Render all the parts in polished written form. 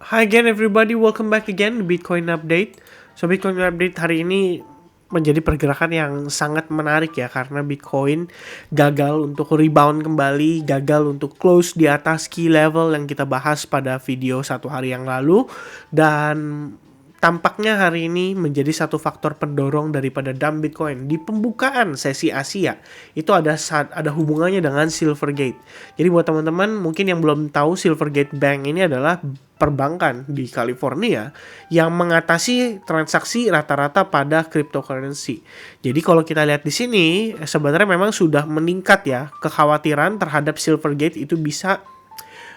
Hi again everybody, welcome back again Bitcoin Update. So Bitcoin Update hari ini menjadi pergerakan yang sangat menarik ya, karena Bitcoin gagal untuk rebound kembali, gagal untuk close di atas key level yang kita bahas pada video 1 hari yang lalu. Dan tampaknya hari ini menjadi satu faktor pendorong daripada dump Bitcoin. Di pembukaan sesi Asia, itu ada hubungannya dengan Silvergate. Jadi buat teman-teman mungkin yang belum tahu, Silvergate Bank ini adalah perbankan di California yang mengatasi transaksi rata-rata pada cryptocurrency. Jadi kalau kita lihat di sini, sebenarnya memang sudah meningkat ya kekhawatiran terhadap Silvergate itu bisa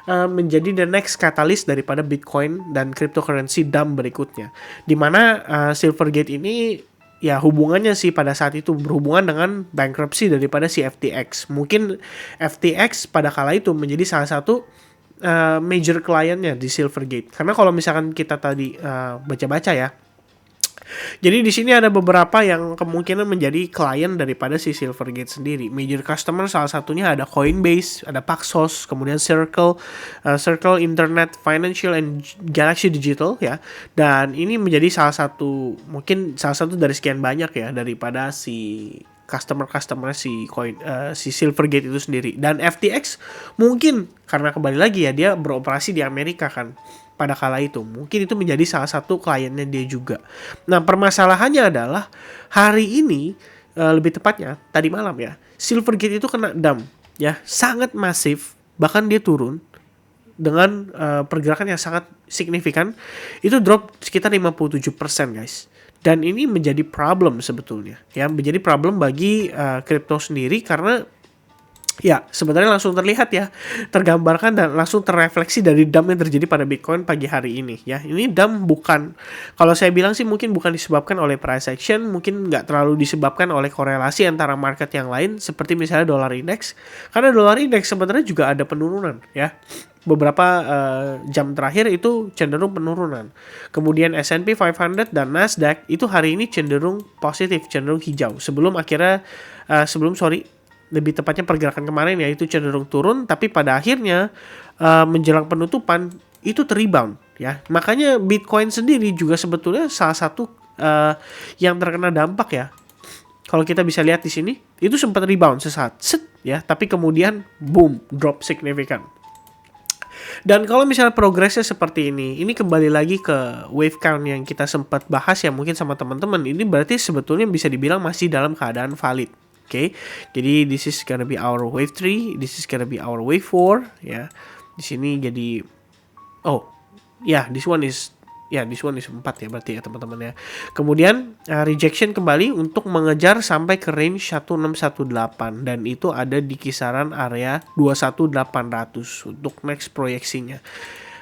menjadi the next catalyst daripada Bitcoin dan cryptocurrency dump berikutnya. Dimana Silvergate ini ya hubungannya sih pada saat itu berhubungan dengan bankruptcy daripada si FTX. Mungkin FTX pada kala itu menjadi salah satu major kliennya di Silvergate. Karena kalau misalkan kita tadi baca-baca ya, jadi di sini ada beberapa yang kemungkinan menjadi klien daripada si Silvergate sendiri. Major customer salah satunya ada Coinbase, ada Paxos, kemudian Circle Internet Financial and Galaxy Digital ya. Dan ini menjadi salah satu dari sekian banyak ya daripada si customer si Silvergate itu sendiri. Dan FTX mungkin karena kembali lagi ya, dia beroperasi di Amerika kan pada kala itu, mungkin itu menjadi salah satu kliennya dia juga. Nah permasalahannya adalah hari ini, lebih tepatnya tadi malam ya, Silvergate itu kena dump ya, sangat masif, bahkan dia turun dengan pergerakan yang sangat signifikan. Itu drop sekitar 57% guys. Dan ini menjadi problem sebetulnya ya, menjadi problem bagi crypto sendiri, karena ya sebenarnya langsung terlihat ya, tergambarkan dan langsung terrefleksi dari dump yang terjadi pada Bitcoin pagi hari ini ya. Ini dump bukan, kalau saya bilang sih mungkin bukan disebabkan oleh price action, mungkin nggak terlalu disebabkan oleh korelasi antara market yang lain seperti misalnya dollar index, karena dollar index sebenarnya juga ada penurunan ya. Beberapa jam terakhir itu cenderung penurunan. Kemudian S&P 500 dan Nasdaq itu hari ini cenderung positif, cenderung hijau. Lebih tepatnya pergerakan kemarin ya itu cenderung turun, tapi pada akhirnya menjelang penutupan itu terrebound ya. Makanya Bitcoin sendiri juga sebetulnya salah satu yang terkena dampak ya. Kalau kita bisa lihat di sini, itu sempat rebound sesaat, ya, tapi kemudian boom, drop signifikan. Dan kalau misalnya progresnya seperti ini kembali lagi ke wave count yang kita sempat bahas ya mungkin sama teman-teman. Ini berarti sebetulnya bisa dibilang masih dalam keadaan valid. Oke, jadi this is gonna be our wave 3, this is gonna be our wave 4 ya. Di sini jadi this one is 4 ya berarti ya teman-teman ya. Kemudian rejection kembali untuk mengejar sampai ke range 1618 dan itu ada di kisaran area 21800 untuk next proyeksinya.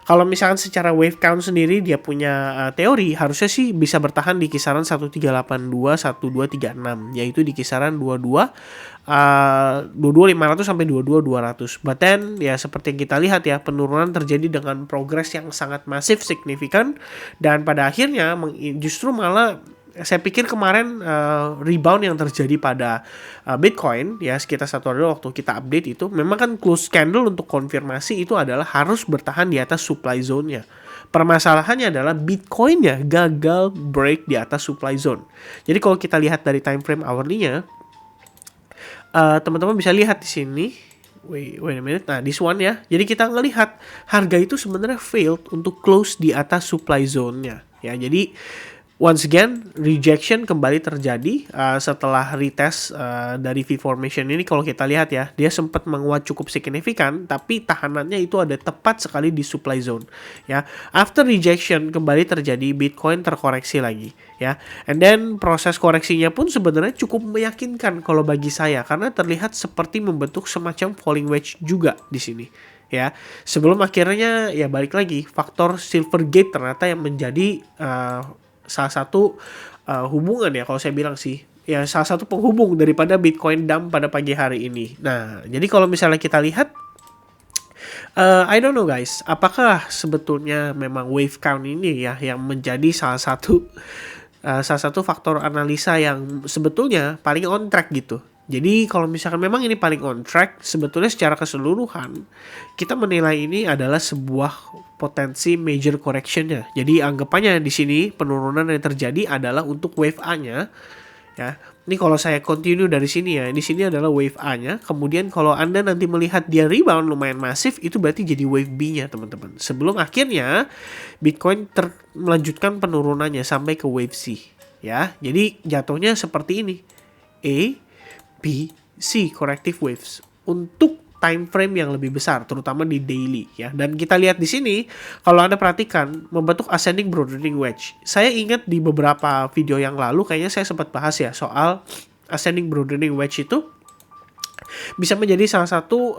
Kalau misalkan secara wave count sendiri dia punya teori harusnya sih bisa bertahan di kisaran 1382 1236, yaitu di kisaran 22500 sampai 22200. But then ya seperti yang kita lihat ya, penurunan terjadi dengan progres yang sangat masif signifikan, dan pada akhirnya justru malah saya pikir kemarin rebound yang terjadi pada Bitcoin ya sekitar 1 hari waktu kita update itu memang kan close candle untuk konfirmasi itu adalah harus bertahan di atas supply zone-nya. Permasalahannya adalah Bitcoin-nya gagal break di atas supply zone. Jadi kalau kita lihat dari time frame hourly-nya, teman-teman bisa lihat di sini. Wait a minute. Nah, this one ya. Jadi kita ngelihat harga itu sebenarnya failed untuk close di atas supply zone-nya. Ya, jadi once again, rejection kembali terjadi setelah retest dari V-formation ini. Kalau kita lihat ya, dia sempat menguat cukup signifikan, tapi tahanannya itu ada tepat sekali di supply zone. Ya, after rejection kembali terjadi, Bitcoin terkoreksi lagi. Ya, and then proses koreksinya pun sebenarnya cukup meyakinkan kalau bagi saya, karena terlihat seperti membentuk semacam falling wedge juga di sini. Ya, sebelum akhirnya ya balik lagi faktor Silvergate ternyata yang menjadi salah satu hubungan ya, kalau saya bilang sih ya salah satu penghubung daripada Bitcoin dump pada pagi hari ini. Nah, jadi kalau misalnya kita lihat I don't know guys, apakah sebetulnya memang wave count ini ya yang menjadi salah satu faktor analisa yang sebetulnya paling on track gitu Jadi kalau misalkan memang ini paling on track, sebetulnya secara keseluruhan kita menilai ini adalah sebuah potensi major correction-nya. Jadi anggapannya di sini penurunan yang terjadi adalah untuk wave A-nya ya. Ini kalau saya continue dari sini ya, di sini adalah wave A-nya. Kemudian kalau Anda nanti melihat dia rebound lumayan masif, itu berarti jadi wave B-nya, teman-teman. Sebelum akhirnya Bitcoin melanjutkan penurunannya sampai ke wave C, ya. Jadi jatuhnya seperti ini. A, B, C corrective waves untuk time frame yang lebih besar, terutama di daily ya. Dan kita lihat di sini, kalau Anda perhatikan membentuk ascending broadening wedge. Saya ingat di beberapa video yang lalu kayaknya saya sempat bahas ya soal ascending broadening wedge itu bisa menjadi salah satu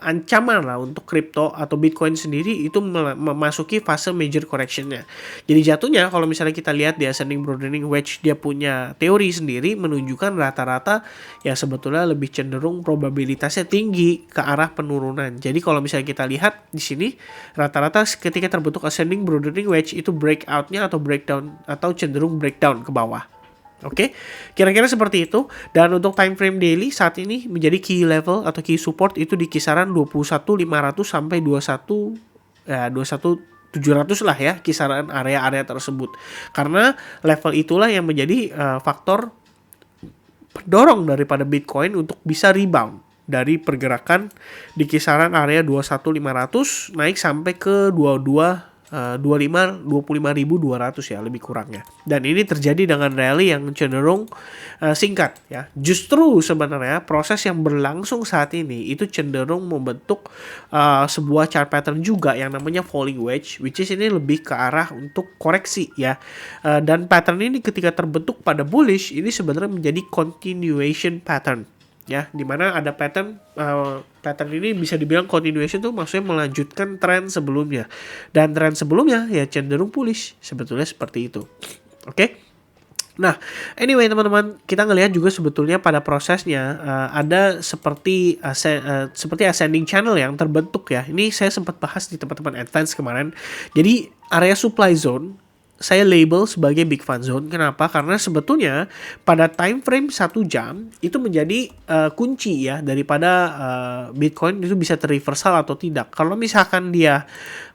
ancaman lah untuk kripto atau Bitcoin sendiri itu memasuki fase major correction-nya. Jadi jatuhnya kalau misalnya kita lihat di ascending broadening wedge, dia punya teori sendiri menunjukkan rata-rata ya sebetulnya lebih cenderung probabilitasnya tinggi ke arah penurunan. Jadi kalau misalnya kita lihat di sini rata-rata ketika terbentuk ascending broadening wedge itu breakout-nya atau breakdown atau cenderung breakdown ke bawah. Oke, kira-kira seperti itu. Dan untuk time frame daily saat ini menjadi key level atau key support itu di kisaran 21.500 sampai 21.700 lah ya, kisaran area-area tersebut. Karena level itulah yang menjadi faktor pendorong daripada Bitcoin untuk bisa rebound dari pergerakan di kisaran area 21.500 naik sampai ke 25.200 ya lebih kurangnya. Dan ini terjadi dengan rally yang cenderung singkat ya. Justru sebenarnya proses yang berlangsung saat ini itu cenderung membentuk sebuah chart pattern juga yang namanya falling wedge, which is ini lebih ke arah untuk koreksi ya. Dan pattern ini ketika terbentuk pada bullish ini sebenarnya menjadi continuation pattern ya, dimana ada pattern ini bisa dibilang continuation tuh maksudnya melanjutkan tren sebelumnya, dan tren sebelumnya ya cenderung bullish, sebetulnya seperti itu. Oke. Nah, anyway teman-teman, kita ngelihat juga sebetulnya pada prosesnya ada seperti ascending channel yang terbentuk ya. Ini saya sempat bahas di teman-teman advance kemarin. Jadi area supply zone saya label sebagai big fun zone. Kenapa? Karena sebetulnya pada time frame 1 jam itu menjadi kunci ya daripada Bitcoin itu bisa terreversal atau tidak. Kalau misalkan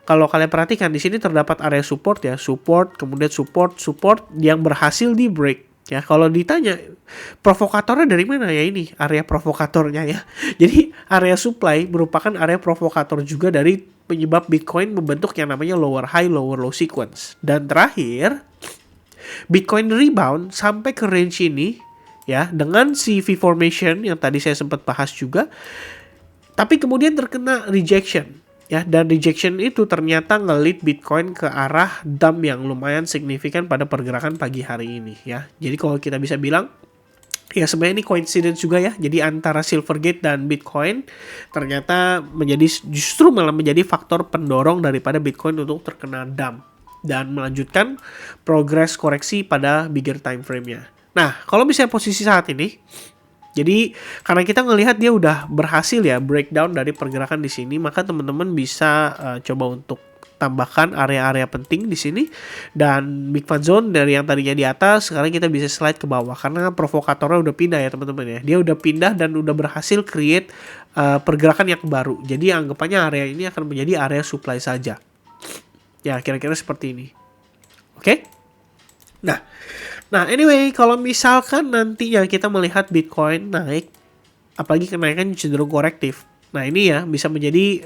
kalau kalian perhatikan di sini terdapat area support ya, support, kemudian support yang berhasil di break. Ya, kalau ditanya provokatornya dari mana ya, ini area provokatornya ya. Jadi area supply merupakan area provokator juga dari penyebab Bitcoin membentuk yang namanya lower high, lower low sequence. Dan terakhir, Bitcoin rebound sampai ke range ini ya dengan si V formation yang tadi saya sempat bahas juga. Tapi kemudian terkena rejection. Ya, dan rejection itu ternyata ngelit Bitcoin ke arah dump yang lumayan signifikan pada pergerakan pagi hari ini ya. Jadi kalau kita bisa bilang ya sebenarnya ini coincidence juga ya. Jadi antara Silvergate dan Bitcoin ternyata justru malah menjadi faktor pendorong daripada Bitcoin untuk terkena dump dan melanjutkan progres koreksi pada bigger time frame-nya. Nah, kalau misalnya posisi saat ini, jadi karena kita ngelihat dia udah berhasil ya breakdown dari pergerakan di sini, maka teman-teman bisa coba untuk tambahkan area-area penting di sini, dan big fun zone dari yang tadinya di atas sekarang kita bisa slide ke bawah karena provokatornya udah pindah ya teman-teman ya. Dia udah pindah dan udah berhasil create pergerakan yang baru. Jadi anggapannya area ini akan menjadi area supply saja. Ya, kira-kira seperti ini. Oke? Nah, anyway, kalau misalkan nantinya kita melihat Bitcoin naik, apalagi kenaikan cenderung korektif. Nah, ini ya bisa menjadi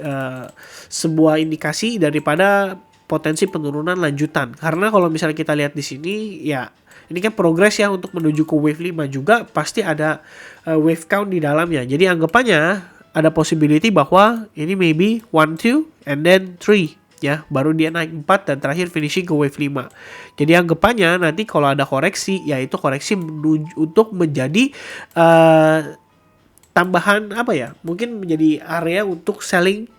sebuah indikasi daripada potensi penurunan lanjutan. Karena kalau misalnya kita lihat di sini, ya ini kan progres ya untuk menuju ke wave 5 juga pasti ada wave count di dalamnya. Jadi anggapannya ada possibility bahwa ini maybe 1, 2, and then 3. Ya, baru dia naik 4 dan terakhir finishing ke wave 5. Jadi anggapannya nanti kalau ada koreksi, yaitu koreksi untuk menjadi tambahan apa ya? Mungkin menjadi area untuk selling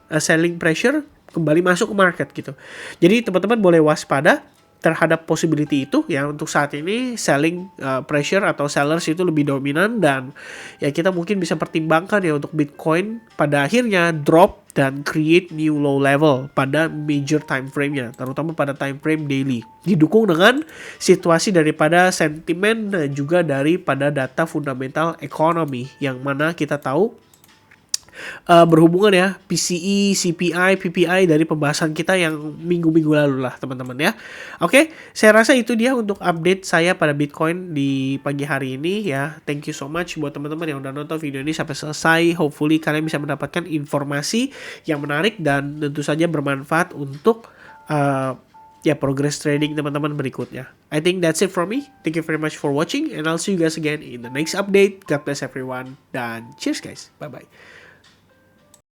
pressure kembali masuk ke market gitu. Jadi teman-teman boleh waspada terhadap possibility itu ya. Untuk saat ini selling pressure atau sellers itu lebih dominan, dan ya kita mungkin bisa pertimbangkan ya untuk Bitcoin pada akhirnya drop dan create new low level pada major time frame-nya, terutama pada time frame daily. Didukung dengan situasi daripada sentimen dan juga daripada data fundamental ekonomi yang mana kita tahu berhubungan ya PCE, CPI, PPI dari pembahasan kita yang minggu-minggu lalu lah teman-teman ya. Oke, saya rasa itu dia untuk update saya pada Bitcoin di pagi hari ini ya. Thank you so much buat teman-teman yang udah nonton video ini sampai selesai. Hopefully kalian bisa mendapatkan informasi yang menarik dan tentu saja bermanfaat untuk ya progress trading teman-teman berikutnya. I think that's it from me. Thank you very much for watching and I'll see you guys again in the next update. God bless everyone dan cheers guys. Bye bye.